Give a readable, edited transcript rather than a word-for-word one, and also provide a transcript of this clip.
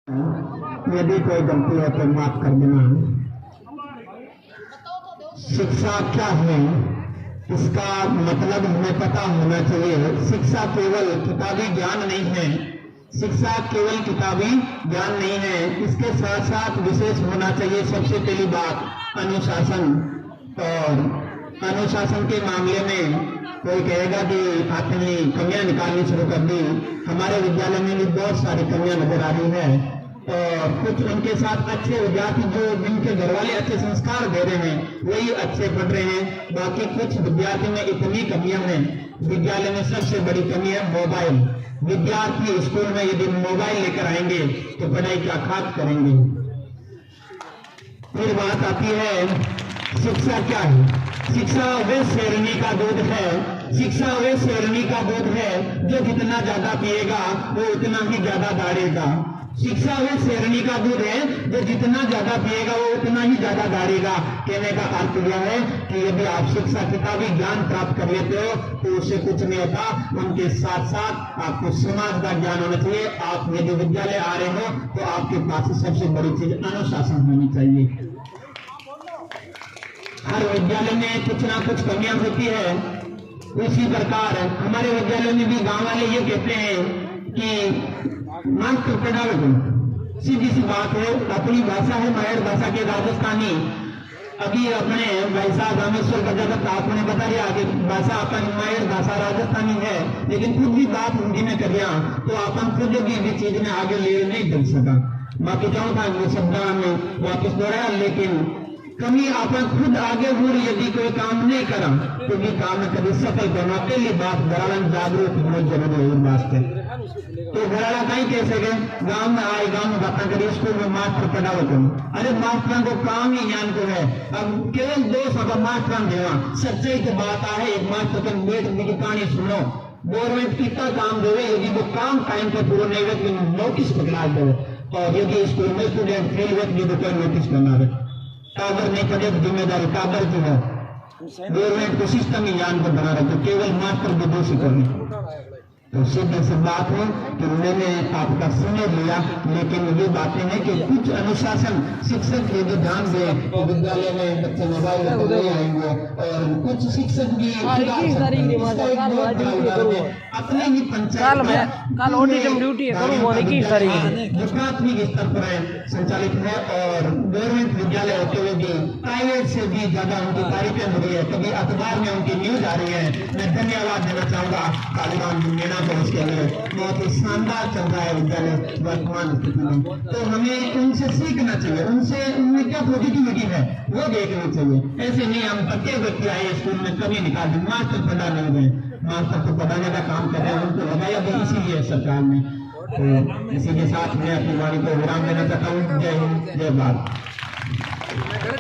यदि कोई गलती है तो माफ कर देना। शिक्षा क्या है इसका मतलब हमें पता होना चाहिए। शिक्षा केवल किताबी ज्ञान नहीं है, शिक्षा केवल किताबी ज्ञान नहीं है, इसके साथ साथ विशेष होना चाहिए सबसे पहली बात अनुशासन। और अनुशासन के मामले में कोई कहेगा कि आपने कमियां निकालनी शुरू कर दी। हमारे विद्यालय में भी बहुत सारी कमियां नजर आ रही है और कुछ उनके साथ अच्छे विद्यार्थी जो जिनके घर वाले अच्छे संस्कार दे रहे हैं वही अच्छे पढ़ रहे हैं, बाकी कुछ विद्यार्थी में इतनी कमियां हैं। विद्यालय में सबसे बड़ी कमी है मोबाइल। विद्यार्थी स्कूल में यदि मोबाइल लेकर आएंगे तो पढ़ाई क्या खाक करेंगे। फिर बात आती है शिक्षा क्या है। शिक्षा वे शेरनी का दूध है, शिक्षा वे शेरनी का दूध है जो जितना ज्यादा पिएगा वो उतना ही ज्यादा दाढ़ेगा। शिक्षा वे शेरनी का दूध है जो जितना ज्यादा पिएगा वो उतना ही ज्यादा दाढ़ेगा। कहने का अर्थ यह है कि यदि आप शिक्षा किताबी ज्ञान प्राप्त कर लेते हो तो उससे कुछ नहीं होता, उनके साथ साथ आपको समाज का ज्ञान होना चाहिए। आप यदि विद्यालय आ रहे हो तो आपके पास सबसे बड़ी चीज अनुशासन होनी चाहिए। हर विद्यालय में कुछ ना कुछ कमियां होती है, उसी प्रकार हमारे विद्यालय में भी गांव वाले ये कहते हैं कि मास्टर पढ़ावे को। सीधी सी बात है, अपनी भाषा है मायर भाषा के राजस्थानी। अभी अपने भाई साहब रामेश्वर प्रजापत आपने बता दिया कि भाषा अपन मायर भाषा राजस्थानी है, लेकिन खुद भी बात हिंदी में कर दिया तो अपन खुद भी चीज में आगे ले नहीं चल सका। बाकी जो था वो शब्द में वापिस दोहराया, लेकिन कभी अपन खुद आगे बढ़ यदि कोई काम नहीं करा तो भी काम में कभी सफल करना। पहली बात घराना जागरूक बहुत जरूरी है वास्ते। तो घराना कहीं कह सके गांव में आए, गांव में बात करिए, स्कूल में मास्टर पढ़ाओ तुम। अरे मास्टर को काम ही ज्ञान को है। अब केवल 200 मास्टर देवा सच्चाई की बात है। एक मास्टर का बैठ की कहानी सुनो, गवर्नमेंट कितना काम देवे, यदि वो काम टाइम पर पूरा नहीं हुआ तो नोटिस पकड़ा दे। और यदि स्कूल में स्टूडेंट फेल हुए तो कोई नोटिस करना है। कागर नहीं पड़े जिम्मेदारी कागर की है। गवर्नमेंट को सिस्टम ही ज्ञान पर बना रहे, तो केवल मास्टर को दोषी करने। तो सीधी सी बात है कि मैंने आपका समय लिया, लेकिन ये बातें हैं कि कुछ अनुशासन शिक्षक के जो ध्यान दे तो विद्यालय में बच्चे मोबाइल नहीं आएंगे। और कुछ शिक्षक भी अपने ही पंचायत जो प्राथमिक स्तर पर संचालित है और गवर्नमेंट विद्यालय होते हुए भी प्राइवेट से भी ज्यादा उनकी तारीफें हो रही है। कभी अखबार में उनकी न्यूज आ रही है। मैं धन्यवाद देना चाहूंगा तालिबान मीना को, उसके लिए बहुत ही शानदार चल रहा है विद्यालय वर्तमान स्थिति में। तो हमें उनसे सीखना चाहिए, उनमें क्या पॉजिटिविटी है वो देखनी चाहिए। ऐसे नहीं हम प्रत्येक व्यक्ति आए स्कूल में कभी निकाल दें, मास्टर पढ़ा नहीं गए, मास्टर को पढ़ाने का काम कर रहे हैं, उनको लगाया भी इसीलिए सरकार ने। तो इसी के साथ मैं अपनी वाणी को विराम देना चाहता हूँ। जय हिंद, जय भारत।